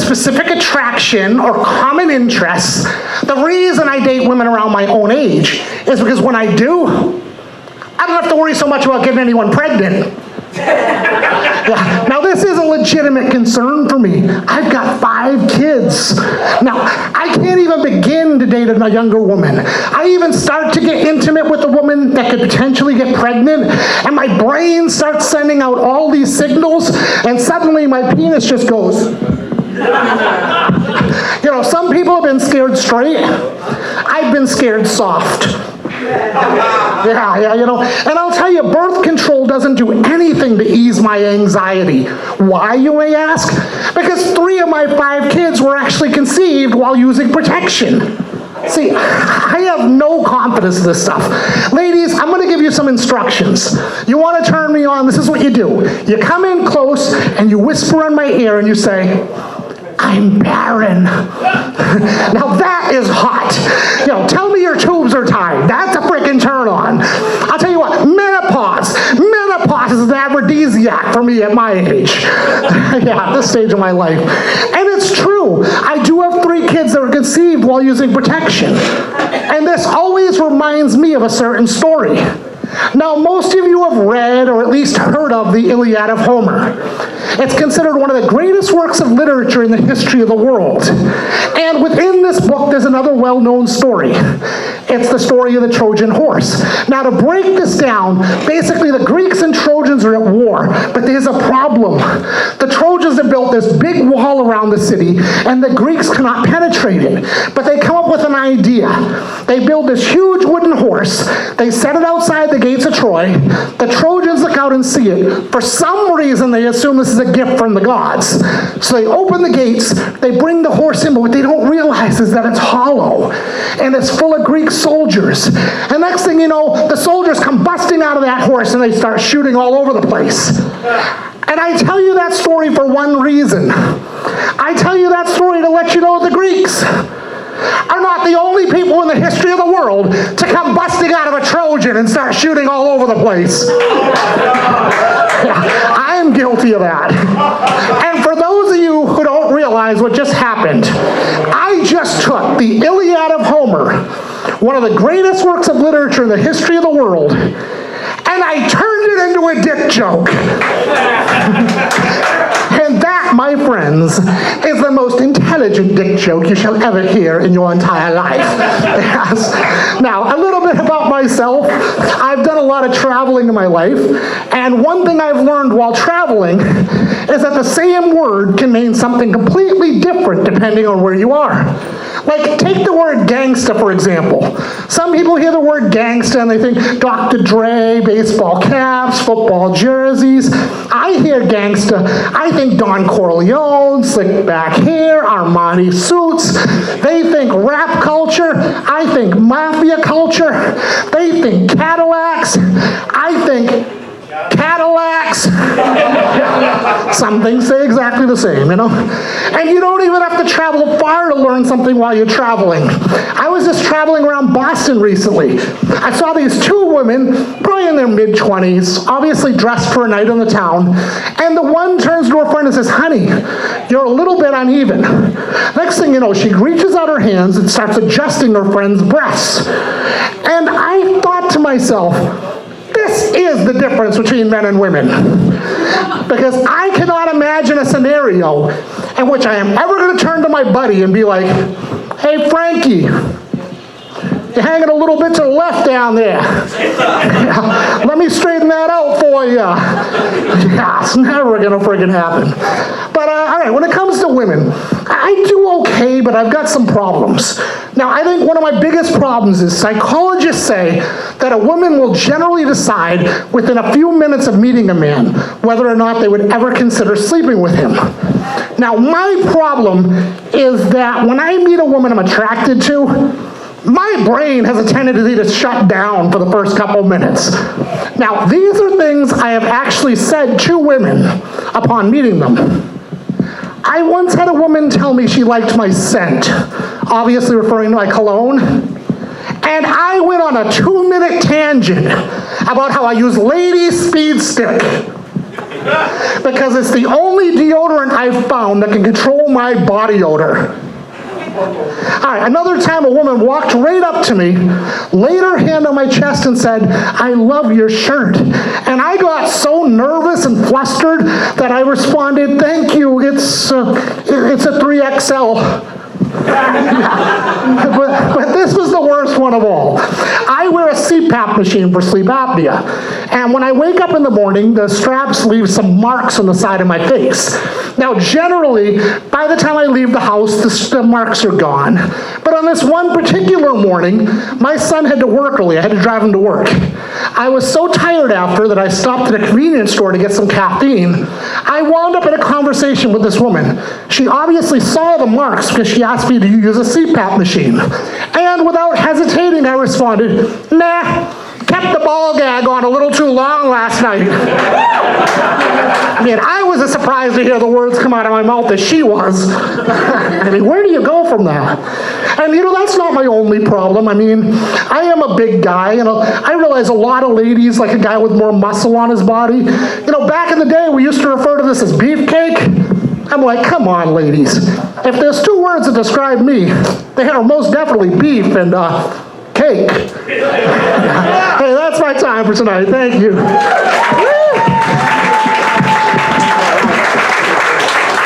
specific attraction or common interests. The reason I date women around my own age is because when I do, I don't have to worry so much about getting anyone pregnant. Yeah. Now, this is a legitimate concern for me. I've got 5 kids. Now, I can't even begin to date a younger woman. I even start to get intimate with a woman that could potentially get pregnant, and my brain starts sending out all these signals, and suddenly my penis just goes. You know, some people have been scared straight. I've been scared soft. Yeah, you know, and I'll tell you, birth control doesn't do anything to ease my anxiety. Why, you may ask? Because 3 of my 5 kids were actually conceived while using protection. See, I have no confidence in this stuff. Ladies, I'm going to give you some instructions. You want to turn me on, this is what you do. You come in close and you whisper in my ear and you say, I'm barren. Now that is hot. You know, tell me your tubes are tied. That's a freaking turn on. I'll tell you what, menopause. Menopause is an aphrodisiac for me at my age. Yeah, at this stage of my life. And it's true. I do have 3 kids that were conceived while using protection. And this always reminds me of a certain story. Now, most of you have read or at least heard of the Iliad of Homer. It's considered one of the greatest works of literature in the history of the world. And within this book, there's another well-known story. It's the story of the Trojan horse. Now, to break this down, basically the Greeks and Trojans are at war, but there's a problem. The Trojans have built this big wall around the city, and the Greeks cannot penetrate it. But they come up with an idea. They build this huge wooden horse. They set it outside the gates of Troy. The Trojans look out and see it. For some reason, they assume this is a gift from the gods. So they open the gates, they bring the horse in, but what they don't realize is that it's hollow, and it's full of Greek soldiers. And next thing you know, the soldiers come busting out of that horse, and they start shooting all over the place. And I tell you that story for one reason. I tell you that story to let you know the Greeks are not the only people in the history of the world to come busting out of a Trojan and start shooting all over the place. I'm guilty of that. And for those of you who don't realize what just happened, I just took the Iliad of Homer, one of the greatest works of literature in the history of the world, and I turned it into a dick joke. And that, my friends, is the most intelligent dick joke you shall ever hear in your entire life. Yes. Now, a little bit about myself. I've done a lot of traveling in my life, and one thing I've learned while traveling is that the same word can mean something completely different depending on where you are. Like, take the word gangsta, for example. Some people hear the word gangsta and they think Dr. Dre, baseball caps, football jerseys. I hear gangsta, I think Don Corleone, slick back hair, Armani suits. They think rap culture. I think mafia culture. They think Cadillacs. I think Cadillacs. Some things say exactly the same, you know? And you don't even have to travel far to learn something while you're traveling. I was just traveling around Boston recently. I saw these 2 women, probably in their mid-20s, obviously dressed for a night in the town, and the one turns to her friend and says, honey, you're a little bit uneven. Next thing you know, she reaches out her hands and starts adjusting her friend's breasts. And I thought to myself, this is the difference between men and women. Because I cannot imagine a scenario in which I am ever going to turn to my buddy and be like, hey, Frankie, you're hanging a little bit to the left down there. Let me straighten that out for you. Yeah, it's never going to friggin' happen. But, all right, when it comes to women, I do okay, but I've got some problems. Now, I think one of my biggest problems is psychologists say that a woman will generally decide within a few minutes of meeting a man whether or not they would ever consider sleeping with him. Now, my problem is that when I meet a woman I'm attracted to, my brain has a tendency to shut down for the first couple minutes. Now, these are things I have actually said to women upon meeting them. I once had a woman tell me she liked my scent, obviously referring to my cologne, and I went on a 2-minute tangent about how I use Lady Speed Stick. because it's the only deodorant I've found that can control my body odor. All right, another time a woman walked right up to me, laid her hand on my chest and said, "I love your shirt." And I got so nervous and flustered that I responded, "Thank you, it's a 3XL. But this was the worst one of all. I wear a CPAP machine for sleep apnea. And when I wake up in the morning, the straps leave some marks on the side of my face. Now, generally, by the time I leave the house, the marks are gone. But on this one particular morning, my son had to work early. I had to drive him to work. I was so tired after that I stopped at a convenience store to get some caffeine. I wound up in a conversation with this woman. She obviously saw the marks because she asked me to use a CPAP machine. And without hesitating, I responded, "Nah, kept the ball gag on a little too long last night." I mean, I was as surprised to hear the words come out of my mouth as she was. I mean, where do you go from that? And that's not my only problem. I mean, I am a big guy, and I realize a lot of ladies like a guy with more muscle on his body. Back in the day, we used to refer to this as beefcake. I'm like, come on, ladies. If there's two words that describe me, they are most definitely beef and cake. Hey, that's my time for tonight. Thank you.